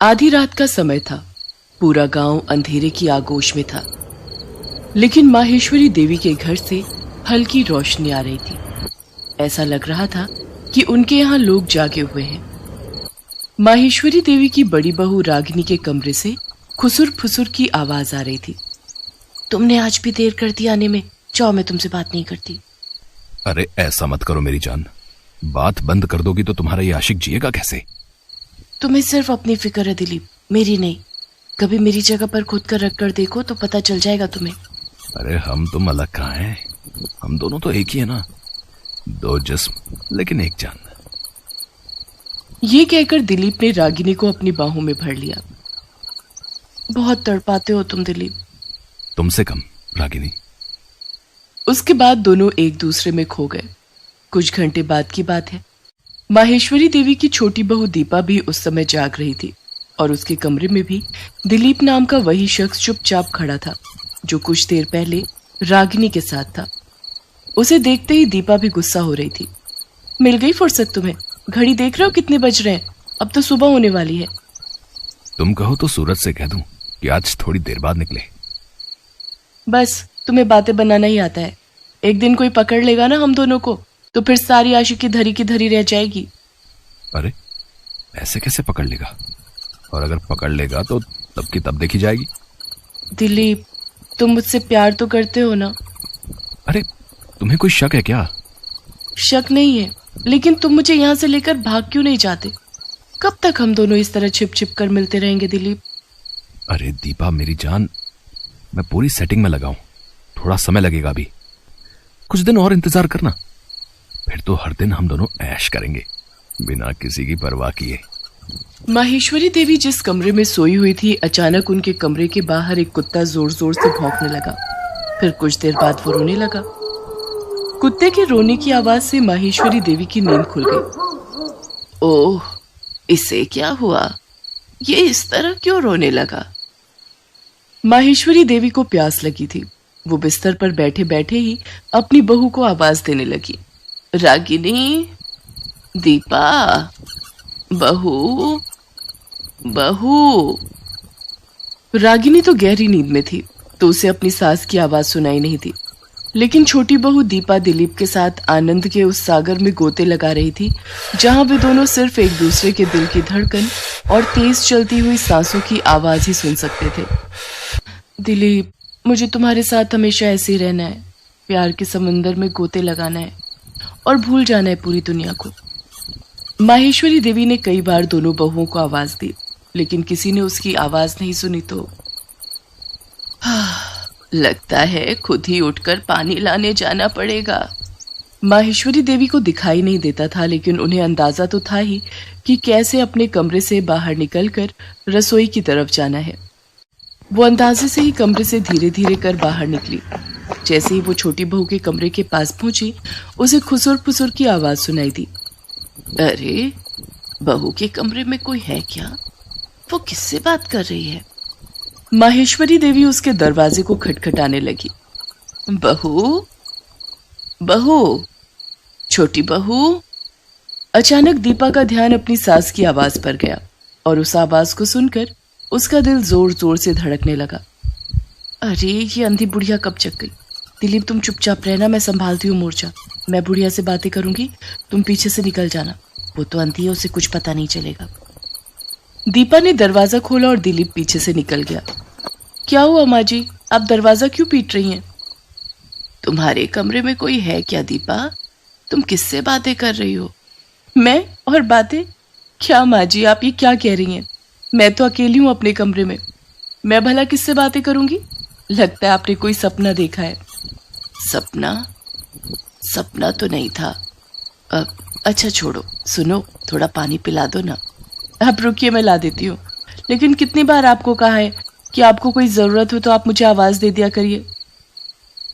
आधी रात का समय था। पूरा गांव अंधेरे की आगोश में था, लेकिन माहेश्वरी देवी के घर से हल्की रोशनी आ रही थी। ऐसा लग रहा था कि उनके यहाँ लोग जागे हुए हैं। माहेश्वरी देवी की बड़ी बहू रागिनी के कमरे से खुसुर फुसुर की आवाज आ रही थी। तुमने आज भी देर कर दी आने में, जाओ मैं तुमसे बात नहीं करती। अरे ऐसा मत करो मेरी जान, बात बंद कर दोगी तो तुम्हारा ये आशिक जिएगा कैसे? तुम्हें सिर्फ अपनी फिक्र है दिलीप, मेरी नहीं। कभी मेरी जगह पर खुद कर रख कर देखो तो पता चल जाएगा तुम्हें। अरे हम तुम अलग कहाँ हैं? हम दोनों तो एक ही है ना, दो जिस्म लेकिन एक जान। ये कहकर दिलीप ने रागिनी को अपनी बाहों में भर लिया। बहुत तड़पाते हो तुम दिलीप। तुमसे कम रागिनी। उसके बाद दोनों एक दूसरे में खो गए। कुछ घंटे बाद की बात है। माहेश्वरी देवी की छोटी बहू दीपा भी उस समय जाग रही थी और उसके कमरे में भी दिलीप नाम का वही शख्स चुपचाप खड़ा था जो कुछ देर पहले रागिनी के साथ था। उसे देखते ही दीपा भी गुस्सा हो रही थी। मिल गई फुर्सत तुम्हें? घड़ी देख रहे हो कितने बज रहे हैं? अब तो सुबह होने वाली है। तुम कहो तो सूरज से कह दूं कि आज थोड़ी देर बाद निकले। बस तुम्हें बातें बनाना ही आता है। एक दिन कोई पकड़ लेगा ना हम दोनों को, तो फिर सारी आशिकी धरी की धरी रह जाएगी। अरे ऐसे कैसे पकड़ लेगा? और अगर पकड़ लेगा तो तब की तब देखी जाएगी। दिलीप, तुम मुझसे प्यार तो करते हो ना? अरे तुम्हें कोई शक है क्या? शक नहीं है, लेकिन तुम मुझे यहाँ से लेकर भाग क्यों नहीं जाते? कब तक हम दोनों इस तरह छिप छिप कर मिलते रहेंगे दिलीप? अरे दीपा मेरी जान, मैं पूरी सेटिंग में लगा हूं, थोड़ा समय लगेगा अभी। कुछ दिन और इंतजार करना, फिर तो हर दिन हम दोनों ऐश करेंगे बिना किसी की परवाह किए। माहेश्वरी देवी जिस कमरे में सोई हुई थी, अचानक उनके कमरे के बाहर एक कुत्ता जोर जोर से भौंकने लगा। फिर कुछ देर बाद वो रोने लगा। कुत्ते के रोने की आवाज से माहेश्वरी देवी की नींद खुल गई। ओह, इसे क्या हुआ? ये इस तरह क्यों रोने लगा? माहेश्वरी देवी को प्यास लगी थी। वो बिस्तर पर बैठे बैठे ही अपनी बहू को आवाज देने लगी। रागिनी, दीपा, बहू, बहू। रागिनी तो गहरी नींद में थी, तो उसे अपनी सास की आवाज सुनाई नहीं थी। लेकिन छोटी बहू दीपा दिलीप के साथ आनंद के उस सागर में गोते लगा रही थी, जहां वे दोनों सिर्फ एक दूसरे के दिल की धड़कन और तेज चलती हुई सांसों की आवाज ही सुन सकते थे। दिलीप, मुझे तुम्हारे साथ हमेशा ऐसे ही रहना है। प्यार के समंदर में गोते लगाना है और भूल जाना है पूरी दुनिया को। माहेश्वरी देवी ने कई बार दोनों बहुओं को आवाज दी, लेकिन किसी ने उसकी आवाज नहीं सुनी। तो लगता है खुद ही उठकर पानी लाने जाना पड़ेगा। माहेश्वरी देवी को दिखाई नहीं देता था, लेकिन उन्हें अंदाजा तो था ही कि कैसे अपने कमरे से बाहर निकलकर रसोई की तरफ जाना है। वो अंदाजे से ही कमरे से धीरे धीरे कर बाहर निकली। जैसे ही वो छोटी बहू के कमरे के पास पहुंची, उसे खुसुर फुसुर की आवाज सुनाई दी। अरे, बहू के कमरे में कोई है क्या? वो किससे बात कर रही है? माहेश्वरी देवी उसके दरवाजे को खटखटाने लगी। बहू, बहू, छोटी बहू। अचानक दीपा का ध्यान अपनी सास की आवाज पर गया और उस आवाज को सुनकर उसका दिल जोर जोर से धड़कने लगा। अरे, ये अंधी बुढ़िया कब जग गई? दिलीप, तुम चुपचाप रहना, मैं संभालती हूँ मोर्चा। मैं बुढ़िया से बातें करूंगी, तुम पीछे से निकल जाना। वो तो अंधी है, उसे कुछ पता नहीं चलेगा। दीपा ने दरवाजा खोला और दिलीप पीछे से निकल गया। क्या हुआ माँ जी, आप दरवाजा क्यों पीट रही हैं? तुम्हारे कमरे में कोई है क्या दीपा? तुम किससे बातें कर रही हो? मैं और बातें? क्या माँ जी, आप ये क्या कह रही हैं? मैं तो अकेली हूं अपने कमरे में। मैं भला किससे बातें करूंगी? लगता है आपने कोई सपना देखा है। सपना? सपना तो नहीं था। अच्छा छोड़ो, सुनो, थोड़ा पानी पिला दो ना। आप रुकिए, मैं ला देती हूँ। लेकिन कितनी बार आपको कहा है कि आपको कोई जरूरत हो तो आप मुझे आवाज दे दिया करिए।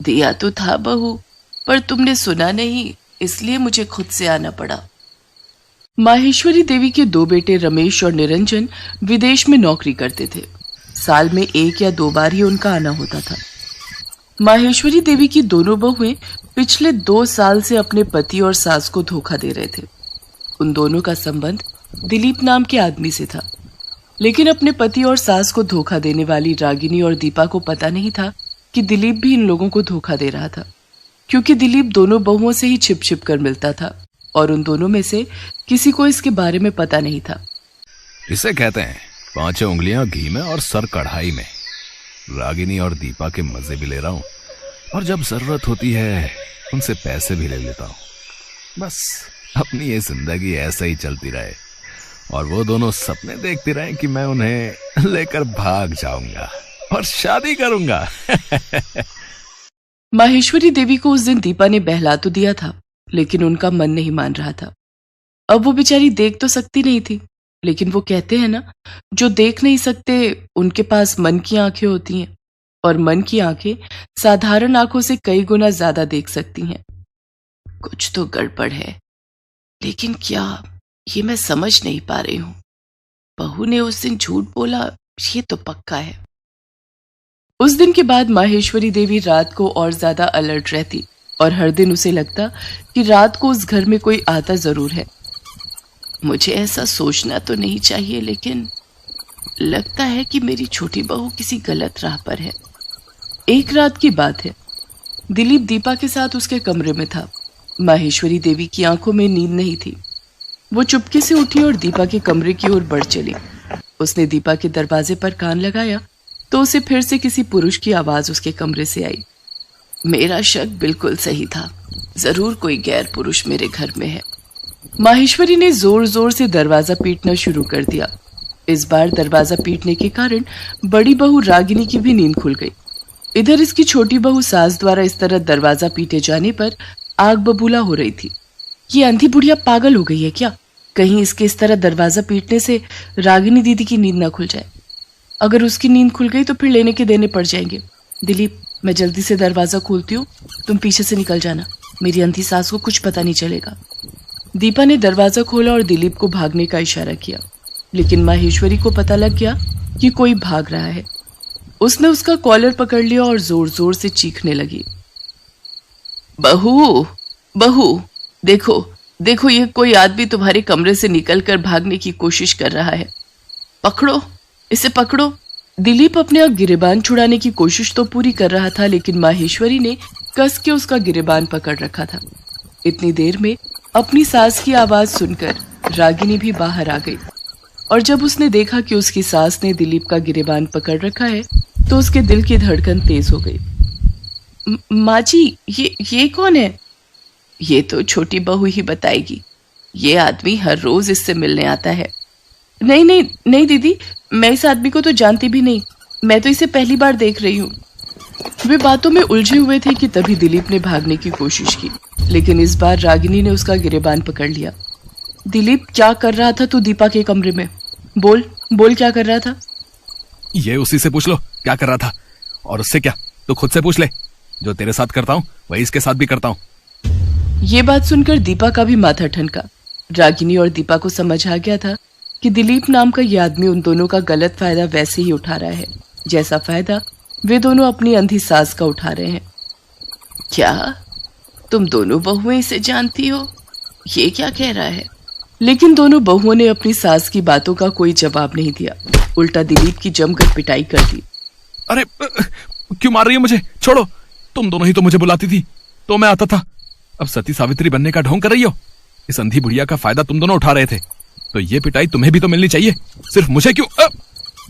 दिया तो था बहू, पर तुमने सुना नहीं, इसलिए मुझे खुद से आना पड़ा। माहेश्वरी देवी के दो बेटे रमेश और निरंजन विदेश में नौकरी करते थे। साल में 1 या 2 बार ही उनका आना होता था। माहेश्वरी देवी की दोनों बहुएं पिछले 2 साल से अपने पति और सास को धोखा दे रहे थे। उन दोनों का संबंध दिलीप नाम के आदमी से था। लेकिन अपने पति और सास को धोखा देने वाली रागिनी और दीपा को पता नहीं था कि दिलीप भी इन लोगों को धोखा दे रहा था, क्योंकि दिलीप दोनों बहुओं से ही छिप छिप कर मिलता था और उन दोनों में से किसी को इसके बारे में पता नहीं था। इसे कहते हैं 5 उंगलियां घी में और सर कढ़ाई में। रागिनी और दीपा के मजे भी ले रहा हूं और जब जरूरत होती है उनसे पैसे भी ले लेता हूं। बस अपनी ये जिंदगी ऐसे ही चलती रहे और वो दोनों सपने देखते रहे कि मैं उन्हें लेकर भाग जाऊंगा और शादी करूंगा। माहेश्वरी देवी को उस दिन दीपा ने बहला तो दिया था, लेकिन उनका मन नहीं मान रहा था। अब वो बेचारी देख तो सकती नहीं थी, लेकिन वो कहते हैं ना, जो देख नहीं सकते उनके पास मन की आंखें होती हैं, और मन की आंखें साधारण आंखों से कई गुना ज्यादा देख सकती हैं। कुछ तो गड़बड़ है, लेकिन क्या, ये मैं समझ नहीं पा रही हूं। बहू ने उस दिन झूठ बोला, ये तो पक्का है। उस दिन के बाद माहेश्वरी देवी रात को और ज्यादा अलर्ट रहती और हर दिन उसे लगता कि रात को उस घर में कोई आता जरूर है। मुझे ऐसा सोचना तो नहीं चाहिए, लेकिन लगता है कि मेरी छोटी बहू किसी गलत राह पर है। एक रात की बात है, दिलीप दीपा के साथ उसके कमरे में था। माहेश्वरी देवी की आंखों में नींद नहीं थी। वो चुपके से उठी और दीपा के कमरे की ओर बढ़ चली। उसने दीपा के दरवाजे पर कान लगाया तो उसे फिर से किसी पुरुष की आवाज उसके कमरे से आई। मेरा शक बिल्कुल सही था, जरूर कोई गैर पुरुष मेरे घर में है। माहेश्वरी ने जोर जोर से दरवाजा पीटना शुरू कर दिया। इस बार दरवाजा पीटने के कारण बड़ी बहू रागिनी की भी नींद खुल गई। इधर इसकी छोटी बहू सास द्वारा इस तरह दरवाजा पीटे जाने पर आग बबूला हो रही थी। ये अंधी बुढ़िया पागल हो गई है क्या? कहीं इसके इस तरह दरवाजा पीटने से रागिनी दीदी की नींद ना खुल जाए। अगर उसकी नींद खुल गई तो फिर लेने के देने पड़ जाएंगे। दिलीप, मैं जल्दी से दरवाजा खोलती हूँ, तुम पीछे से निकल जाना। मेरी अंधी सास को कुछ पता नहीं चलेगा। दीपा ने दरवाजा खोला और दिलीप को भागने का इशारा किया, लेकिन माहेश्वरी को पता लग गया कि कोई भाग रहा है। उसने उसका कॉलर पकड़ लिया और जोर जोर से चीखने लगी, बहू बहू, देखो देखो, ये कोई आदमी तुम्हारे कमरे से निकलकर भागने की कोशिश कर रहा है। पकड़ो इसे, पकड़ो। दिलीप अपने गिरेबान छुड़ाने की कोशिश तो पूरी कर रहा था, लेकिन माहेश्वरी ने कस के उसका गिरेबान पकड़ रखा था। इतनी देर में अपनी सास की आवाज सुनकर रागिनी भी बाहर आ गई, और जब उसने देखा कि उसकी सास ने दिलीप का गिरेबान पकड़ रखा है तो उसके दिल की धड़कन तेज हो गई। माँ जी, ये कौन है? ये तो छोटी बहू ही बताएगी। ये आदमी हर रोज इससे मिलने आता है। नहीं नहीं नहीं दीदी, मैं इस आदमी को तो जानती भी नहीं, मैं तो इसे पहली बार देख रही हूँ। वे बातों में उलझे हुए थे कि तभी दिलीप ने भागने की कोशिश की, लेकिन इस बार रागिनी ने उसका गिरेबान पकड़ लिया। दिलीप, क्या कर रहा था तू दीपा के कमरे में? बोल बोल, क्या कर रहा था? ये उसी से पूछ लो क्या कर रहा था, और उससे क्या तो खुद से पूछ ले। जो तेरे साथ करता हूँ वही इसके साथ भी करता हूँ। ये बात सुनकर दीपा का भी माथा ठनका। रागिनी और दीपा को समझ आ गया था कि दिलीप नाम का ये आदमी उन दोनों का गलत फायदा वैसे ही उठा रहा है जैसा फायदा वे दोनों अपनी अंधी सास का उठा रहे हैं। क्या तुम दोनों बहुएं इसे जानती हो? ये क्या कह रहा है? लेकिन दोनों बहुओं ने अपनी सास की बातों का कोई जवाब नहीं दिया, उल्टा दिलीप की जमकर पिटाई कर दी। अरे क्यों मार रही हो मुझे? छोड़ो, तुम दोनों ही तो मुझे बुलाती थी तो मैं आता था। अब सती सावित्री बनने का ढोंग कर रही हो। इस अंधी बुढ़िया का फायदा तुम दोनों उठा रहे थे, तो ये पिटाई तुम्हें भी तो मिलनी चाहिए, सिर्फ मुझे क्यों?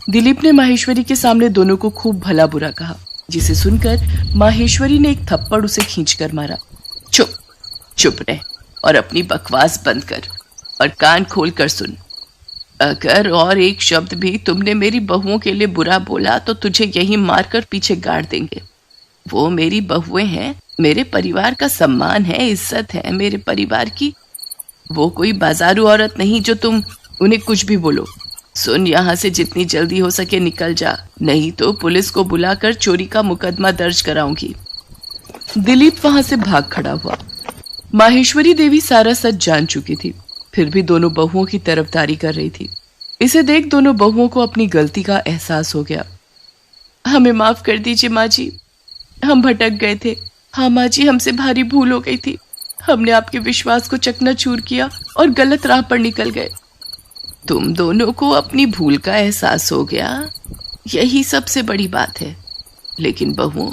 दिलीप ने माहेश्वरी के सामने दोनों को खूब भला बुरा कहा, जिसे सुनकर माहेश्वरी ने एक थप्पड़ उसे खींचकर मारा। चुप चुप रह और अपनी बकवास बंद कर और कान खोल कर सुन। अगर और एक शब्द भी तुमने मेरी बहुओं के लिए बुरा बोला तो तुझे यहीं मारकर पीछे गाड़ देंगे। वो मेरी बहुएं हैं, मेरे परिवार का सम्मान है, इज्जत है मेरे परिवार की। वो कोई बाजारू औरत नहीं जो तुम उन्हें कुछ भी बोलो। सुन, यहाँ से जितनी जल्दी हो सके निकल जा, नहीं तो पुलिस को बुलाकर चोरी का मुकदमा दर्ज कराऊंगी। दिलीप वहां से भाग खड़ा हुआ। माहेश्वरी देवी सारा सच जान चुकी थी, फिर भी दोनों बहुओं की तरफदारी कर रही थी। इसे देख दोनों बहुओं को अपनी गलती का एहसास हो गया। हमें माफ कर दीजिए माँ जी, हम भटक गए थे। हाँ माँ जी, हमसे भारी भूल हो गई थी। हमने आपके विश्वास को चकनाचूर किया और गलत राह पर निकल गए। तुम दोनों को अपनी भूल का एहसास हो गया, यही सबसे बड़ी बात है। लेकिन बहुओं,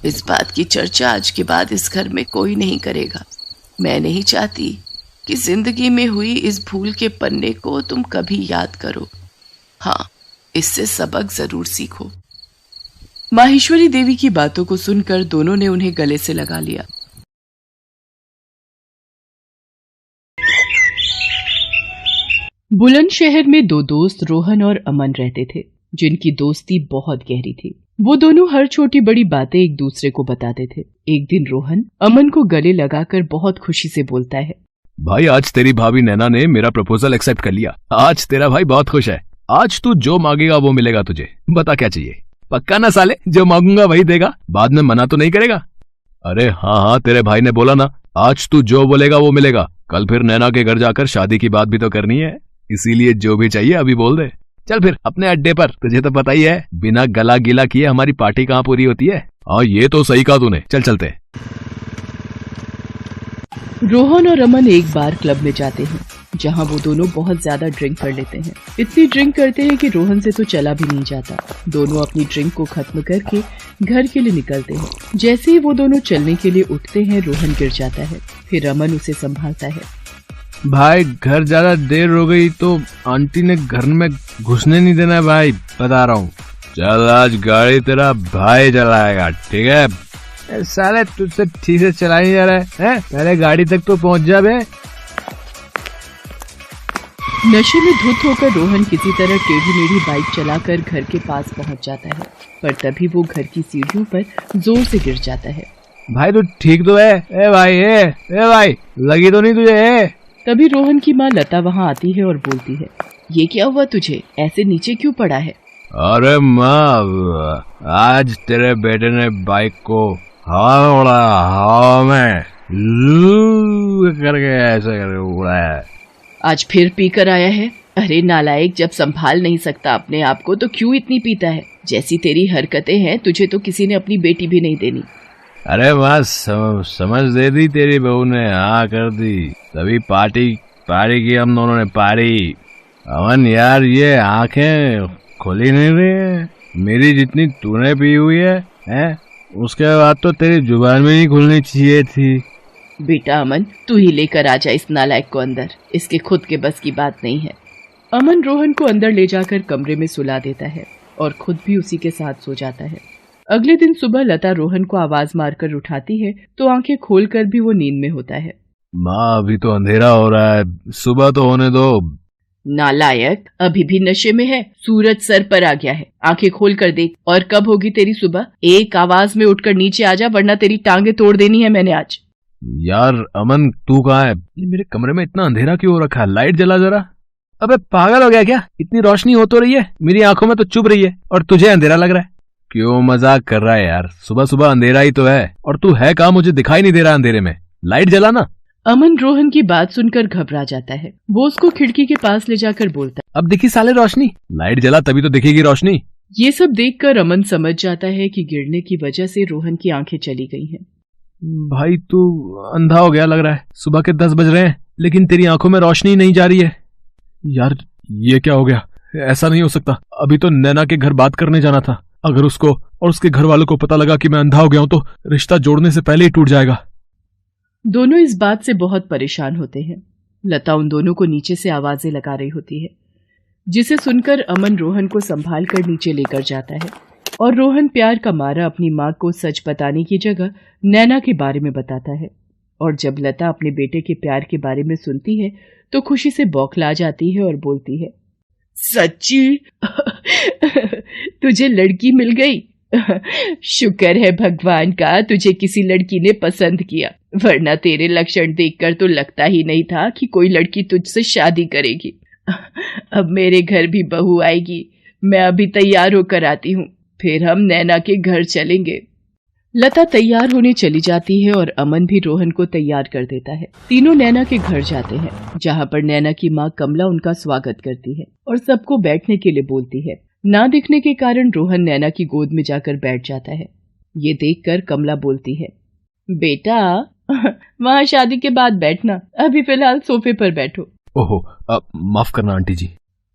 इस बात की चर्चा आज के बाद इस घर में कोई नहीं करेगा। मैं नहीं चाहती कि जिंदगी में हुई इस भूल के पन्ने को तुम कभी याद करो। हाँ, इससे सबक जरूर सीखो। माहेश्वरी देवी की बातों को सुनकर दोनों ने उन्हें गले से लगा लिया। बुलंदशहर में दो दोस्त रोहन और अमन रहते थे, जिनकी दोस्ती बहुत गहरी थी। वो दोनों हर छोटी बड़ी बातें एक दूसरे को बताते थे। एक दिन रोहन अमन को गले लगाकर बहुत खुशी से बोलता है, भाई आज तेरी भाभी नैना ने मेरा प्रपोजल एक्सेप्ट कर लिया। आज तेरा भाई बहुत खुश है। आज तू जो मांगेगा वो मिलेगा तुझे। बता क्या चाहिए? पक्का ना साले, जो मांगूंगा वही देगा? बाद में मना तो नहीं करेगा? अरे हाँ, तेरे भाई ने बोला ना, आज तू जो बोलेगा वो मिलेगा। कल फिर नैना के घर जाकर शादी की बात भी तो करनी है, इसीलिए जो भी चाहिए अभी बोल दे। चल फिर अपने अड्डे पर। तुझे तो पता ही है, बिना गला गीला किए हमारी पार्टी कहाँ पूरी होती है। हाँ, ये तो सही कहा तूने। चल चलते। रोहन और अमन एक बार क्लब में जाते हैं, जहां वो दोनों बहुत ज्यादा ड्रिंक कर लेते हैं। इतनी ड्रिंक करते हैं कि रोहन से तो चला भी नहीं जाता। दोनों अपनी ड्रिंक को खत्म करके घर के लिए निकलते हैं। जैसे ही वो दोनों चलने के लिए उठते हैं, रोहन गिर जाता है। फिर अमन उसे संभालता है। भाई घर ज्यादा देर हो गई तो आंटी ने घर में घुसने नहीं देना भाई, बता रहा हूँ। चल आज गाड़ी तेरा भाई चलाएगा, ठीक है? साले तुझसे ठीक से चला नहीं जा रहा है? पहले गाड़ी तक तो पहुँच जा बे। नशे में धुत होकर रोहन किसी तरह टेढ़ी मेढ़ी बाइक चलाकर घर के पास पहुंच जाता है, पर तभी वो घर की सीढ़ियों पर जोर से गिर जाता है। भाई तू ठीक तो है? ए भाई, ए भाई, लगी तो नहीं तुझे? तभी रोहन की माँ लता वहाँ आती है और बोलती है, ये क्या हुआ तुझे? ऐसे नीचे क्यों पड़ा है? अरे माँ, आज तेरे बेटे ने बाइक को हवा में करके ऐसे करके उड़ाया है। आज फिर पीकर आया है? अरे नालायक, जब संभाल नहीं सकता अपने आप को तो क्यों इतनी पीता है? जैसी तेरी हरकतें हैं, तुझे तो किसी ने अपनी बेटी भी नहीं देनी। अरे माँ, समझ दे दी तेरी बहू ने, हाँ कर दी। तभी पार्टी की हम दोनों ने पारी। अमन यार, ये आंखें खोली नहीं रही है। मेरी जितनी तूने पी हुई है, उसके बाद तो तेरी जुबान में नहीं खुलनी चाहिए थी। बेटा अमन, तू ही लेकर आ जा इस नालायक को अंदर। इसके खुद के बस की बात नहीं है। अमन रोहन को अंदर ले जाकर कमरे में सुला देता है और खुद भी उसी के साथ सो जाता है। अगले दिन सुबह लता रोहन को आवाज मारकर उठाती है तो आंखें खोलकर भी वो नींद में होता है। माँ, अभी तो अंधेरा हो रहा है, सुबह तो होने दो। नालायक, अभी भी नशे में है। सूरज सर पर आ गया है, आंखें खोल कर देख। और कब होगी तेरी सुबह? एक आवाज में उठकर नीचे आ जा, वरना तेरी टांगे तोड़ देनी है मैंने आज। यार अमन, तू कहाँ है? मेरे कमरे में इतना अंधेरा क्यों हो रखा है? लाइट जला जरा। अबे पागल हो गया क्या? इतनी रोशनी हो तो रही है, मेरी आंखों में तो चुभ रही है, और तुझे अंधेरा लग रहा है। क्यों मजाक कर रहा है यार? सुबह सुबह अंधेरा ही तो है, और तू है कहाँ? मुझे दिखाई नहीं दे रहा अंधेरे में। लाइट जला ना। अमन रोहन की बात सुनकर घबरा जाता है। वो उसको खिड़की के पास ले जाकर बोलता है, अब दिखी साले रोशनी? लाइट जला तभी तो दिखेगी रोशनी। ये सब देखकर अमन समझ जाता है कि गिरने की वजह से रोहन की आंखें चली गई हैं। भाई तू अंधा हो गया लग रहा है। सुबह के 10 बज रहे हैं, लेकिन तेरी आंखों में रोशनी नहीं जा रही है। यार ये क्या हो गया? ऐसा नहीं हो सकता। अभी तो नैना के घर बात करने जाना था। अगर उसको और उसके घर वालों को पता लगा कि मैं अंधा हो गया हूं तो रिश्ता जोड़ने से पहले ही टूट जाएगा। दोनों इस बात से बहुत परेशान होते हैं। लता उन दोनों को नीचे से आवाजें लगा रही होती है, जिसे सुनकर अमन रोहन को संभाल कर नीचे लेकर जाता है और रोहन प्यार का मारा अपनी माँ को सच बताने की जगह नैना के बारे में बताता है। और जब लता अपने बेटे के प्यार के बारे में सुनती है तो खुशी से बौखला जाती है और बोलती है, सच्ची तुझे लड़की मिल गई? शुक्र है भगवान का तुझे किसी लड़की ने पसंद किया, वरना तेरे लक्षण देखकर तो लगता ही नहीं था कि कोई लड़की तुझसे शादी करेगी। अब मेरे घर भी बहू आएगी। मैं अभी तैयार होकर आती हूँ, फिर हम नैना के घर चलेंगे। लता तैयार होने चली जाती है और अमन भी रोहन को तैयार कर देता है। तीनों नैना के घर जाते हैं, जहाँ पर नैना की माँ कमला उनका स्वागत करती है और सबको बैठने के लिए बोलती है। ना दिखने के कारण रोहन नैना की गोद में जाकर बैठ जाता है। ये देखकर कमला बोलती है, बेटा वहाँ शादी के बाद बैठना, अभी फिलहाल सोफे पर बैठो। ओहो, माफ करना आंटी जी,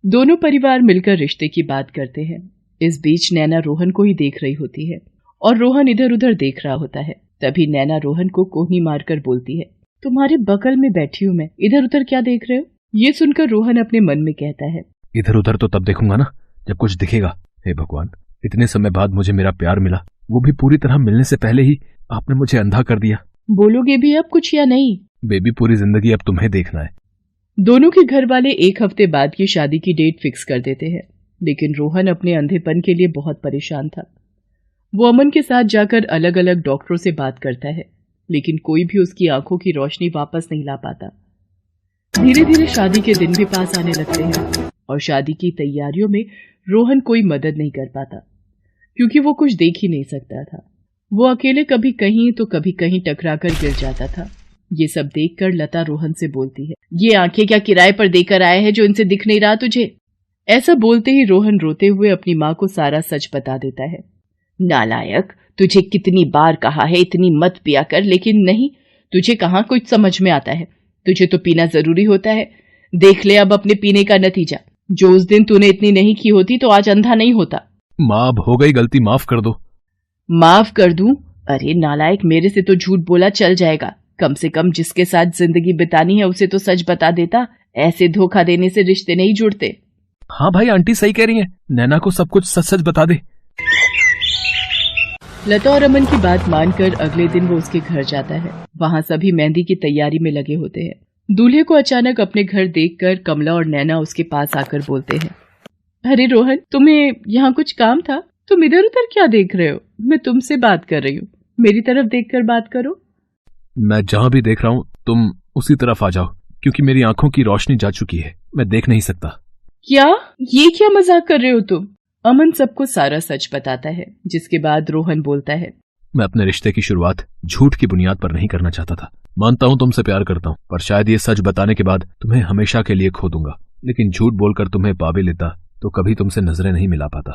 दोनों परिवार मिलकर रिश्ते की बात करते हैं। इस बीच नैना रोहन को ही देख रही होती है और रोहन इधर उधर देख रहा होता है। तभी नैना रोहन को कोहनी मारकर बोलती है, तुम्हारे बगल में बैठी हूँ मैं, इधर उधर क्या देख रहे हो? ये सुनकर रोहन अपने मन में कहता है, इधर उधर तो तब देखूंगा ना जब कुछ दिखेगा। हे भगवान, इतने समय बाद मुझे मेरा प्यार मिला, वो भी पूरी तरह मिलने से पहले ही आपने मुझे अंधा कर दिया। बोलोगे भी अब कुछ या नहीं? बेबी, पूरी जिंदगी अब तुम्हें देखना है। दोनों के घर वाले एक हफ्ते बाद की शादी की डेट फिक्स कर देते हैं, लेकिन रोहन अपने अंधेपन के लिए बहुत परेशान था। वो अमन के साथ जाकर अलग अलग डॉक्टरों से बात करता है, लेकिन कोई भी उसकी आंखों की रोशनी वापस नहीं ला पाता। धीरे धीरे शादी के दिन भी पास आने लगते हैं और शादी की तैयारियों में रोहन कोई मदद नहीं कर पाता, क्योंकि वो कुछ देख ही नहीं सकता था। वो अकेले कभी कहीं तो कभी कहीं टकराकर गिर जाता था। ये सब देखकर लता रोहन से बोलती है, ये आंखें क्या किराए पर देकर आए हैं जो इनसे दिख नहीं रहा तुझे? ऐसा बोलते ही रोहन रोते हुए अपनी माँ को सारा सच बता देता है। नालायक, तुझे कितनी बार कहा है इतनी मत पिया कर, लेकिन नहीं, तुझे कहाँ कुछ समझ में आता है। तुझे तो पीना जरूरी होता है। देख ले अब अपने पीने का नतीजा। जो उस दिन तूने इतनी नहीं की होती तो आज अंधा नहीं होता। माँ, अब हो गई गलती, माफ कर दो। माफ कर दूं? अरे नालायक, मेरे से तो झूठ बोला चल जाएगा। कम से कम जिसके साथ जिंदगी बितानी है उसे तो सच बता देता। ऐसे धोखा देने से रिश्ते नहीं जुड़ते। हाँ भाई, आंटी सही कह रही है, नैना को सब कुछ सच सच बता दे। लता और अमन की बात मानकर अगले दिन वो उसके घर जाता है। वहाँ सभी मेहंदी की तैयारी में लगे होते हैं। दूल्हे को अचानक अपने घर देखकर कमला और नैना उसके पास आकर बोलते हैं, अरे रोहन, तुम्हें यहाँ कुछ काम था? तुम इधर उधर क्या देख रहे हो? मैं तुमसे बात कर रही हूँ, मेरी तरफ देखकर बात करो। मैं जहाँ भी देख रहा हूँ तुम उसी तरफ आ जाओ, क्योंकि मेरी आंखों की रोशनी जा चुकी है, मैं देख नहीं सकता। क्या? ये क्या मजाक कर रहे हो तुम? अमन सबको सारा सच बताता है, जिसके बाद रोहन बोलता है, मैं अपने रिश्ते की शुरुआत झूठ की बुनियाद पर नहीं करना चाहता था। मानता हूँ तुमसे प्यार करता हूँ, पर शायद ये सच बताने के बाद तुम्हें हमेशा के लिए खो दूंगा। लेकिन झूठ बोलकर तुम्हें पा भी लेता तो कभी तुमसे नजरें नहीं मिला पाता।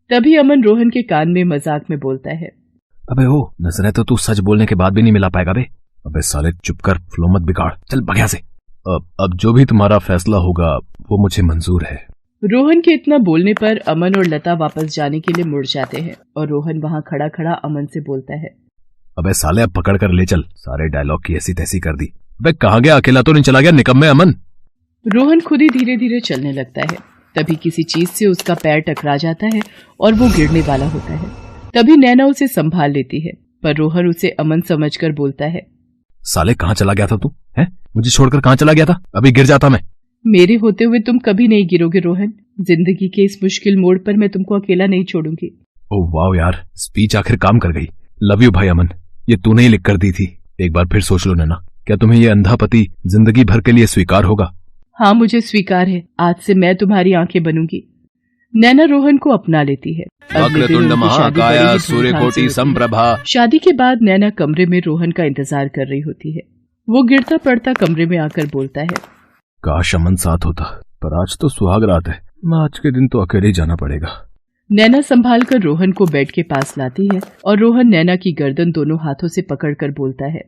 तभी अमन रोहन के कान में मजाक में बोलता है, अबे ओ, नजरें तो तू सच बोलने के बाद भी नहीं मिला पाएगा बे। अबे साले, चुप कर, फ्लो मत बिगाड़, चल भाग यहाँ से। अब जो भी तुम्हारा फैसला होगा वो मुझे मंजूर है। रोहन के इतना बोलने पर अमन और लता वापस जाने के लिए मुड़ जाते हैं और रोहन वहाँ खड़ा खड़ा अमन से बोलता है, अबे साले, अब पकड़ कर ले चल। सारे डायलॉग की ऐसी तैसी कर दी। अबे कहाँ गया? अकेला तो नहीं चला गया निकम्मे अमन? रोहन खुद ही धीरे धीरे चलने लगता है। तभी किसी चीज से उसका पैर टकरा जाता है और वो गिरने वाला होता है। तभी नैना उसे संभाल लेती है, पर रोहन उसे अमन समझकर बोलता है, साले कहाँ चला गया था तू? हैं? मुझे छोड़कर कहाँ चला गया था? अभी गिर जाता मैं। मेरे होते हुए तुम कभी नहीं गिरोगे रोहन। जिंदगी के इस मुश्किल मोड़ पर मैं तुमको अकेला नहीं छोड़ूंगी। ओह वाह यार, स्पीच आखिर काम कर गई। लव यू भाई अमन, ये तूने ही लिख कर दी थी। एक बार फिर सोच लो नैना, क्या तुम्हें ये अंधा पति जिंदगी भर के लिए स्वीकार होगा? हाँ, मुझे स्वीकार है। आज से मैं तुम्हारी आंखें बनूंगी। नैना रोहन को अपना लेती है। वक्रतुंड महाकाय सूर्यकोटि समप्रभा। शादी के बाद नैना कमरे में रोहन का इंतजार कर रही होती है। वो गिरता पड़ता कमरे में आकर बोलता है, काश अमन साथ होता, पर आज तो सुहाग रात है, मैं आज के दिन तो अकेले ही जाना पड़ेगा। नैना संभाल कर रोहन को बेड के पास लाती है और रोहन नैना की गर्दन दोनों हाथों से पकड़कर बोलता है,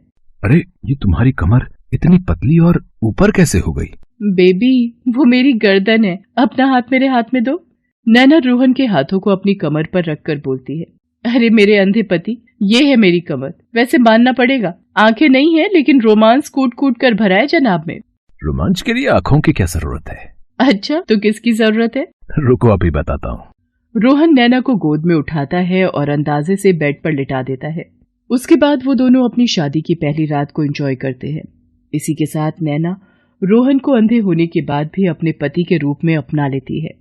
अरे ये तुम्हारी कमर इतनी पतली और ऊपर कैसे हो गई? बेबी, वो मेरी गर्दन है, अपना हाथ मेरे हाथ में दो। नैना रोहन के हाथों को अपनी कमर पर रखकर बोलती है, अरे मेरे अंधे पति, ये है मेरी कमर। वैसे मानना पड़ेगा, आंखें नहीं है, लेकिन रोमांस कूट कूट कर भरा है जनाब में। रोमांच के लिए आंखों की क्या जरूरत है? अच्छा, तो किसकी जरूरत है? रुको अभी बताता हूँ। रोहन नैना को गोद में उठाता है और अंदाजे से बेड पर लिटा देता है। उसके बाद वो दोनों अपनी शादी की पहली रात को एंजॉय करते हैं। इसी के साथ नैना रोहन को अंधे होने के बाद भी अपने पति के रूप में अपना लेती है।